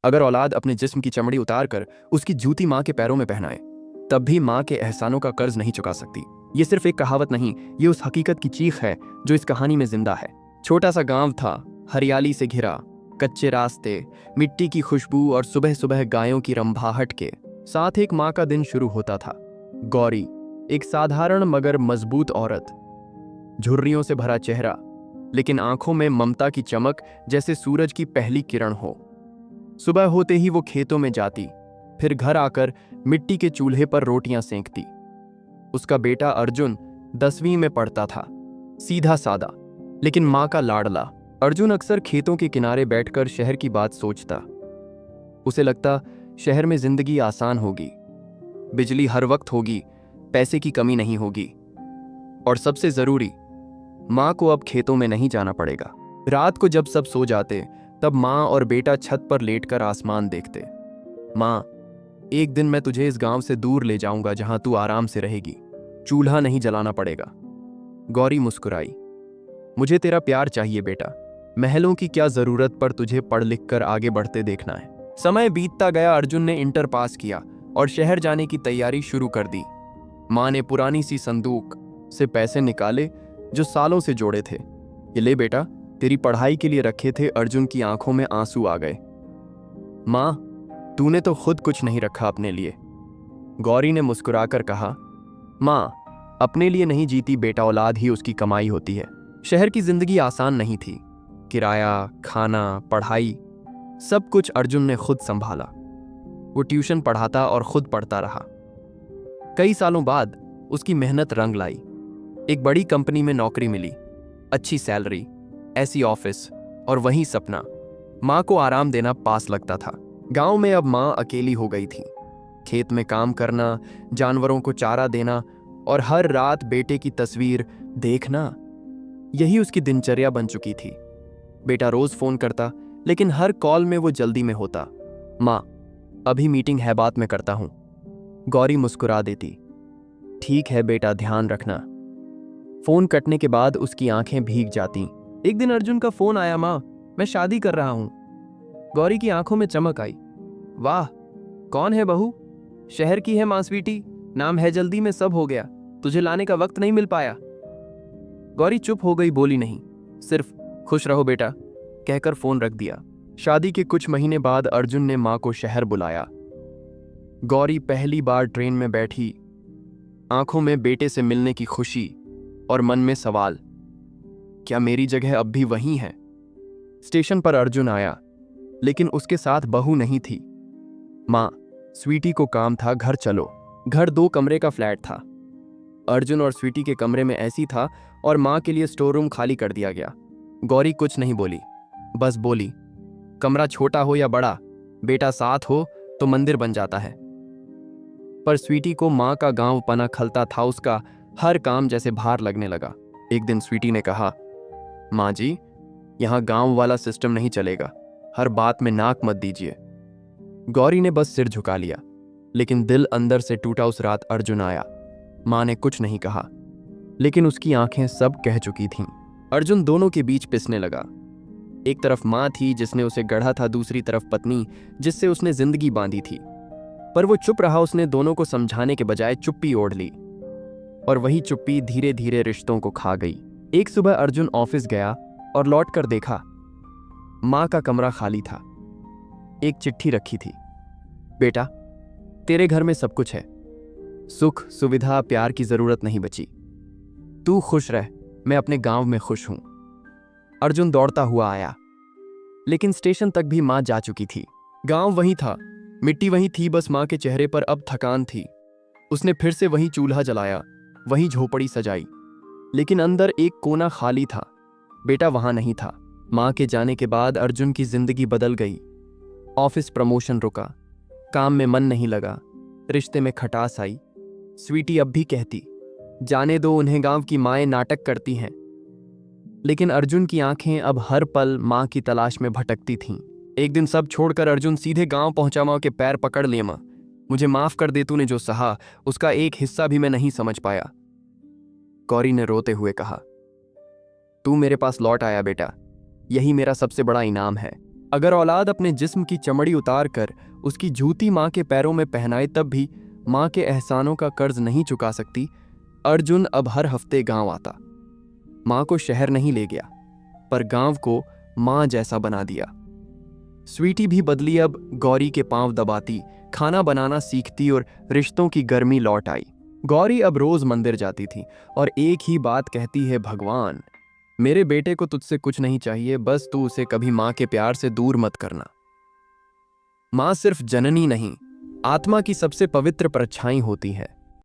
अगर औलाद अपने जिस्म की चमड़ी उतार कर उसकी जूती माँ के पैरों में पहनाए, तब भी माँ के एहसानों का कर्ज नहीं चुका सकती। ये सिर्फ एक कहावत नहीं, ये उस हकीकत की चीख है जो इस कहानी में जिंदा है। छोटा सा गांव था, हरियाली से घिरा, कच्चे रास्ते, मिट्टी की खुशबू और सुबह सुबह गायों की रंभाहट के साथ एक माँ का दिन शुरू होता था। गौरी, एक साधारण मगर मजबूत औरत, झुर्रियों से भरा चेहरा, लेकिन आंखों में ममता की चमक जैसे सूरज की पहली किरण हो। सुबह होते ही वो खेतों में जाती, फिर घर आकर मिट्टी के चूल्हे पर रोटियां सेंकती। उसका बेटा अर्जुन 10वीं में पढ़ता था, सीधा सादा लेकिन माँ का लाडला। अर्जुन अक्सर खेतों के किनारे बैठकर शहर की बात सोचता। उसे लगता शहर में जिंदगी आसान होगी, बिजली हर वक्त होगी, पैसे की कमी नहीं होगी, और सबसे जरूरी, माँ को अब खेतों में नहीं जाना पड़ेगा। रात को जब सब सो जाते, तब माँ और बेटा छत पर लेटकर आसमान देखते। माँ, एक दिन मैं तुझे इस गांव से दूर ले जाऊंगा जहां तू आराम से रहेगी, चूल्हा नहीं जलाना पड़ेगा। गौरी मुस्कुराई। मुझे तेरा प्यार चाहिए बेटा, महलों की क्या जरूरत पर तुझे पढ़ लिख कर आगे बढ़ते देखना है। समय बीतता गया। अर्जुन ने इंटर पास किया और शहर जाने की तैयारी शुरू कर दी। माँ ने पुरानी सी संदूक से पैसे निकाले जो सालों से जोड़े थे। ये ले बेटा, तेरी पढ़ाई के लिए रखे थे। अर्जुन की आंखों में आंसू आ गए। माँ, तूने तो खुद कुछ नहीं रखा अपने लिए। गौरी ने मुस्कुराकर कहा, माँ, अपने लिए नहीं जीती बेटा, औलाद ही उसकी कमाई होती है। शहर की जिंदगी आसान नहीं थी। किराया, खाना, पढ़ाई, सब कुछ अर्जुन ने खुद संभाला। वो ट्यूशन पढ़ाता और खुद पढ़ता रहा। कई सालों बाद उसकी मेहनत रंग लाई। एक बड़ी कंपनी में नौकरी मिली, अच्छी सैलरी, ऐसी ऑफिस, और वही सपना, माँ को आराम देना पास लगता था। गांव में अब माँ अकेली हो गई थी। खेत में काम करना, जानवरों को चारा देना और हर रात बेटे की तस्वीर देखना, यही उसकी दिनचर्या बन चुकी थी। बेटा रोज फोन करता, लेकिन हर कॉल में वो जल्दी में होता। माँ, अभी मीटिंग है, बात में करता हूं। गौरी मुस्कुरा देती। ठीक है बेटा, ध्यान रखना। फोन कटने के बाद उसकी आंखें भीग जाती। एक दिन अर्जुन का फोन आया, माँ, मैं शादी कर रहा हूं। गौरी की आंखों में चमक आई। वाह, कौन है बहू? शहर की है मां स्वीटी, नाम है, जल्दी में सब हो गया, तुझे लाने का वक्त नहीं मिल पाया। गौरी चुप हो गई, बोली नहीं, सिर्फ खुश रहो बेटा कहकर फोन रख दिया। शादी के कुछ महीने बाद अर्जुन ने मां को शहर बुलाया। गौरी पहली बार ट्रेन में बैठी, आंखों में बेटे से मिलने की खुशी और मन में सवाल, क्या मेरी जगह अब भी वहीं है? स्टेशन पर अर्जुन आया, लेकिन उसके साथ बहू नहीं थी। माँ, स्वीटी को काम था, घर चलो। घर 2 कमरे का फ्लैट था। अर्जुन और स्वीटी के कमरे में एसी था और माँ के लिए स्टोर रूम खाली कर दिया गया। गौरी कुछ नहीं बोली, बस बोली, कमरा छोटा हो या बड़ा, बेटा साथ हो तो मंदिर बन जाता है। पर स्वीटी को माँ का गांव पना खलता था। उसका हर काम जैसे भार लगने लगा। एक दिन स्वीटी ने कहा, माँ जी, यहाँ गांव वाला सिस्टम नहीं चलेगा, हर बात में नाक मत दीजिए। गौरी ने बस सिर झुका लिया, लेकिन दिल अंदर से टूटा। उस रात अर्जुन आया। माँ ने कुछ नहीं कहा, लेकिन उसकी आंखें सब कह चुकी थीं। अर्जुन दोनों के बीच पिसने लगा। एक तरफ माँ थी जिसने उसे गढ़ा था, दूसरी तरफ पत्नी जिससे उसने जिंदगी बांधी थी। पर वो चुप रहा। उसने दोनों को समझाने के बजाय चुप्पी ओढ़ ली, और वही चुप्पी धीरे धीरे रिश्तों को खा गई। एक सुबह अर्जुन ऑफिस गया और लौट कर देखा, माँ का कमरा खाली था। एक चिट्ठी रखी थी, बेटा, तेरे घर में सब कुछ है, सुख, सुविधा, प्यार की जरूरत नहीं बची। तू खुश रह, मैं अपने गांव में खुश हूं। अर्जुन दौड़ता हुआ आया, लेकिन स्टेशन तक भी मां जा चुकी थी। गांव वहीं था, मिट्टी वहीं थी, बस मां के चेहरे पर अब थकान थी। उसने फिर से वही चूल्हा जलाया, वही झोपड़ी सजाई, लेकिन अंदर एक कोना खाली था। बेटा वहां नहीं था। मां के जाने के बाद अर्जुन की जिंदगी बदल गई। ऑफिस प्रमोशन रुका, काम में मन नहीं लगा, रिश्ते में खटास आई। स्वीटी अब भी कहती, जाने दो उन्हें, गांव की माएं नाटक करती हैं। लेकिन अर्जुन की आंखें अब हर पल मां की तलाश में भटकती थीं। एक दिन सब छोड़कर अर्जुन सीधे गांव पहुंचा। मां के पैर पकड़ लिए, मां, मुझे माफ कर दे, तूने जो सहा उसका एक हिस्सा भी मैं नहीं समझ पाया। गौरी ने रोते हुए कहा, तू मेरे पास लौट आया बेटा, यही मेरा सबसे बड़ा इनाम है। अगर औलाद अपने जिस्म की चमड़ी उतार कर उसकी जूती माँ के पैरों में पहनाए तब भी माँ के एहसानों का कर्ज नहीं चुका सकती। अर्जुन अब हर हफ्ते गांव आता। माँ को शहर नहीं ले गया, पर गांव को माँ जैसा बना दिया। स्वीटी भी बदली, अब गौरी के पांव दबाती, खाना बनाना सीखती और रिश्तों की गर्मी लौट आई। गौरी अब रोज मंदिर जाती थी और एक ही बात कहती है, भगवान, मेरे बेटे को तुझसे कुछ नहीं चाहिए, बस तू उसे कभी माँ के प्यार से दूर मत करना। माँ सिर्फ जननी नहीं, आत्मा की सबसे पवित्र परछाई होती है।